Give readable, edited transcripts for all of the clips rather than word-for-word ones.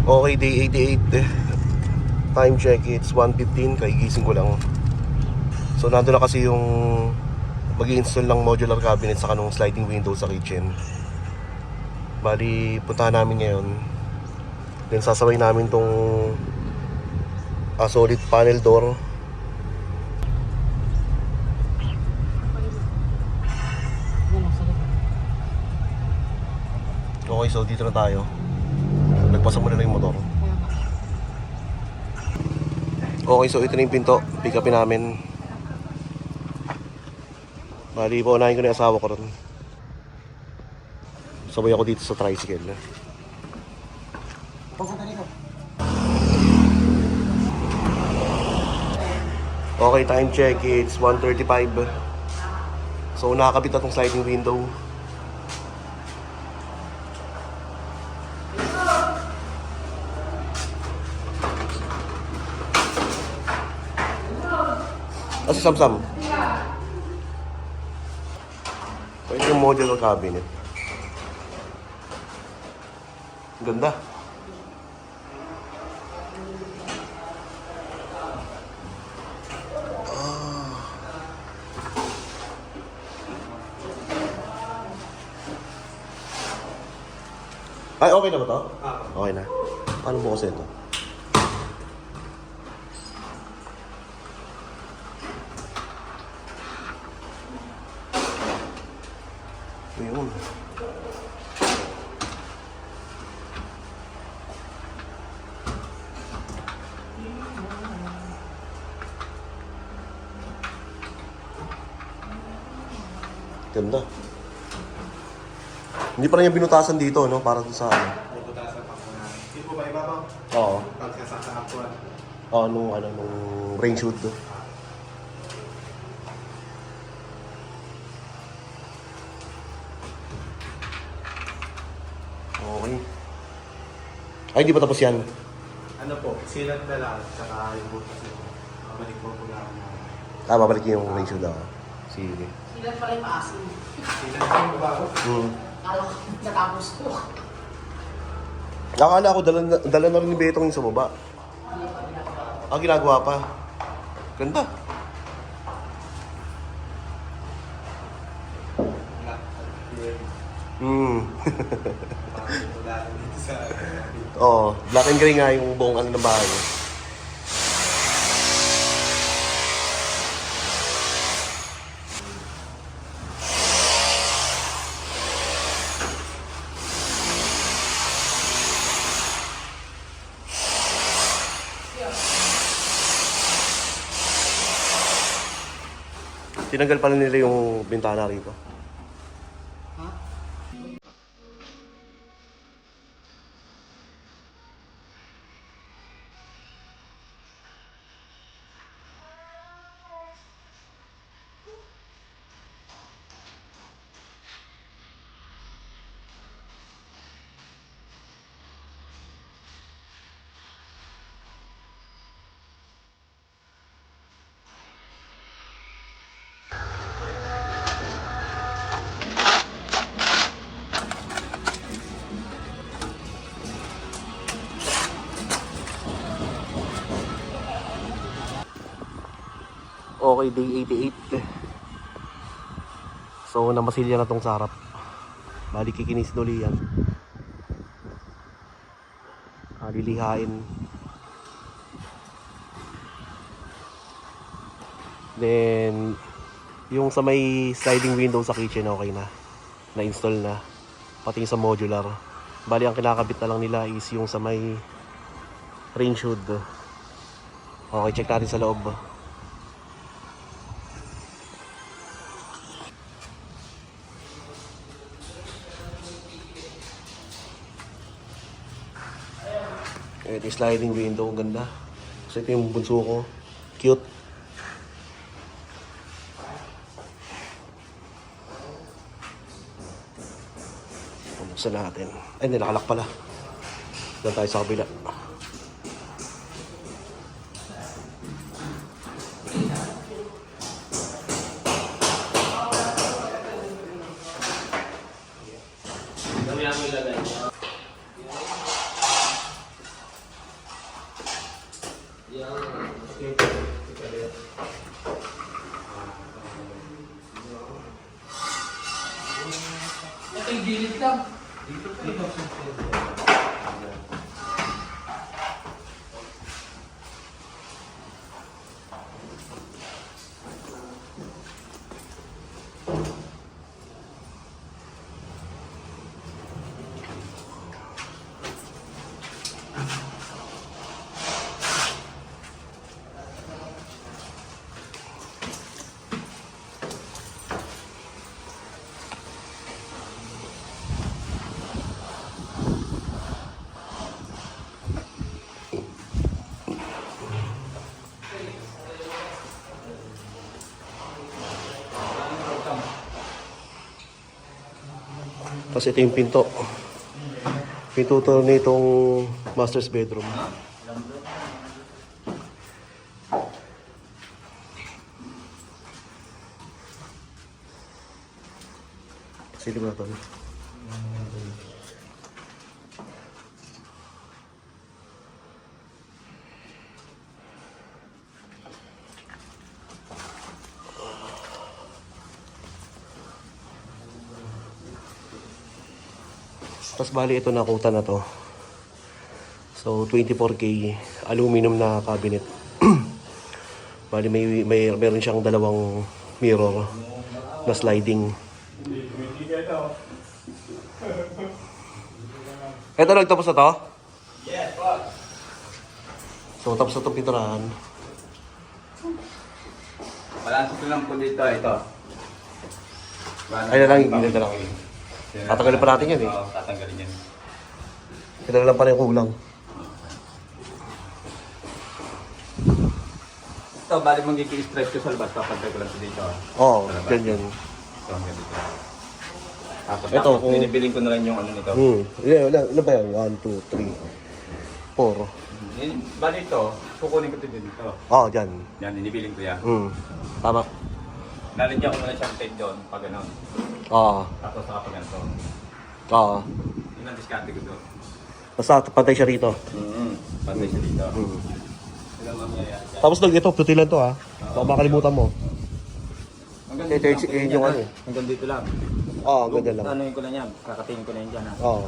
Okay, day 88. Time check, it's 1:15. Kaigising ko lang. So nandun na kasi yung mag-i-install ng modular cabinet sa kanong sliding window sa kitchen. Bali, puntahan namin ngayon. Then sasabay namin tong solid panel door. Okay, so dito na tayo. Nagpasa muna na yung motor. Okay, so ito na yung pinto. Pick upin namin. Bali, paunahin ko na yung asawa ko ron. Sabay ako dito sa tricycle. Okay, time check. It's 1:35. So, nakakabit na itong sliding window. Si Samsam. So, ito yung modular cabinet. Ganda. Ay, okay na ba to? Okay na. Paano bukas ito? Ayun. Ganda. Hindi pa rin yung binutasan dito, no? Para sa ano. Binutasan pa muna. Hindi po ba ibabaw? Oo. Pagkasasakapuan. Oo, nung range hood. Okay. Ay, hindi pa tapos yan. Ano po, silat na lang, tsaka yung butas nito. Babalik po lang. Babalik yung range hood ako. Sige. Silat pala yung maasin. Silat na yung babaw. Kala ko natapos ko. Akala ko dala na rin ni Betong yung sa baba. Ginagawa pa. Ganda. Oo, black and gray nga yung buong ano ng bahay. Tinanggal pala nila yung bintana rito. Okay, day 88. So, namasilya na tong sarap. Bali, kikinis nuli yan. Lilihain. Then, yung sa may sliding window sa kitchen, okay na. Na-install na. Pati yung sa modular. Bali, ang kinakabit na lang nila is yung sa may range hood. Okay, check natin sa loob. Ito yung sliding window, ang ganda. Kasi ito yung bunso ko. Cute. Buksan natin. Ay, hindi, nakalak pala. Doon tayo sa kabila. Ito yung gilid lang. Tapos ito yung pinto. Pinto to nitong master's bedroom. Silip na to. Tapos bali ito nakuta na to. So 24K aluminum na cabinet. Bali meron siyang dalawang mirror na sliding. Ito nagtapos na to? Yes, boss. So tapos na itong pinturahan. Balanse ko lang po dito, ito. Ay na lang, hindi na lang. Tatanggalin pa natin yan eh. Oo, tatanggalin yan. Ito na lang pala yung kulang. Ito, bali magiging-stretch ko sa labas, papantay ko lang ito dito. Oo, Sa labas. ganyan. Ito, hanggang dito. Tapos, Ito, kung- binibiling ko na lang yung ano nito. Ilan ba yan? 1, 2, 3, 4. Bali ito, kukunin ko ito dito. Oo, dyan. Yan, inibiling ko yan. Tama. Lalagyan ko na siyang tape doon, pag gano'n. Oo. Tapos saka pag ganito. Oo. Yun ang diskarte ko doon. Basta pantay siya rito. Pantay siya dito. Mm. Ilang mamaya. Tapos lang ito, putilan to ha. Baka makalimutan mo. Hanggang Ito dito lang, yung ano eh. hanggang dito lang. Oo, ganyan lang. Ano ko na yan, kakatingin ko na yan dyan ha. Oo.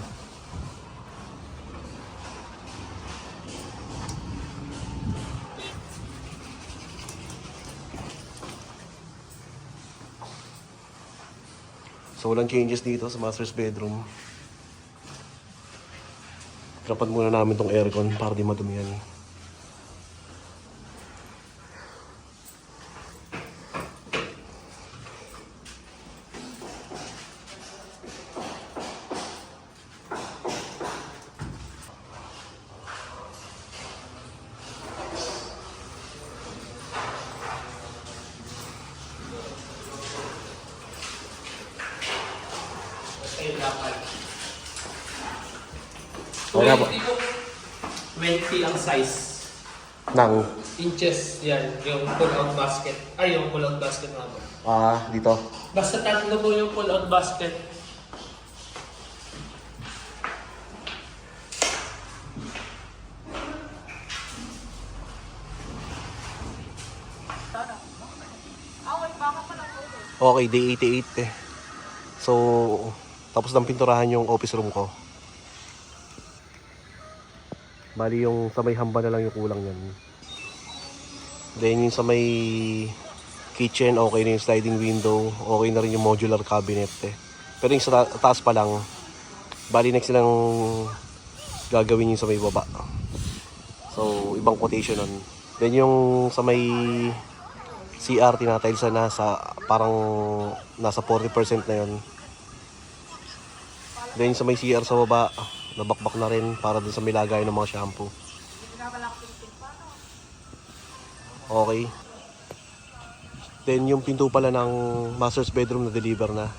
So walang changes dito sa master's bedroom. Trapan muna namin tong aircon para di madumi yan. Okay po. 20 ang size. Nang, Inches, yan. Yung pull-out basket. Ay, yung pull-out basket nga ba? dito. Basta tatlo po yung pull-out basket. Okay, day 88 eh. So, tapos ng pinturahan yung office room ko. Bali yung sa may hamba na lang yung kulang yan. Then yung sa may kitchen, okay na yung sliding window. Okay na rin yung modular cabinet eh. Pero yung sa taas pa lang, bali next lang gagawin yung sa may baba. So, ibang quotation nun. Then yung sa may CR tinatiles na parang nasa 40% na yon. Then sa may CR sa baba, nabakbak na rin para dun sa may lagay ng mga shampoo. Okay. Then yung pinto pala ng master's bedroom na deliver na.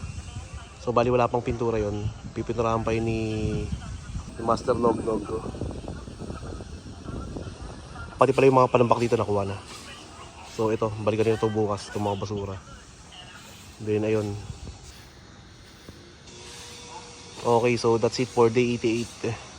So bali wala pang pintura yon. Pipinturahan pa yun ni Master Nog-Nog. Pati pala yung mga panambak dito nakuha na. So ito, balikan nyo ito bukas, itong mga basura. Then ayun. Okay, so that's it for day 88.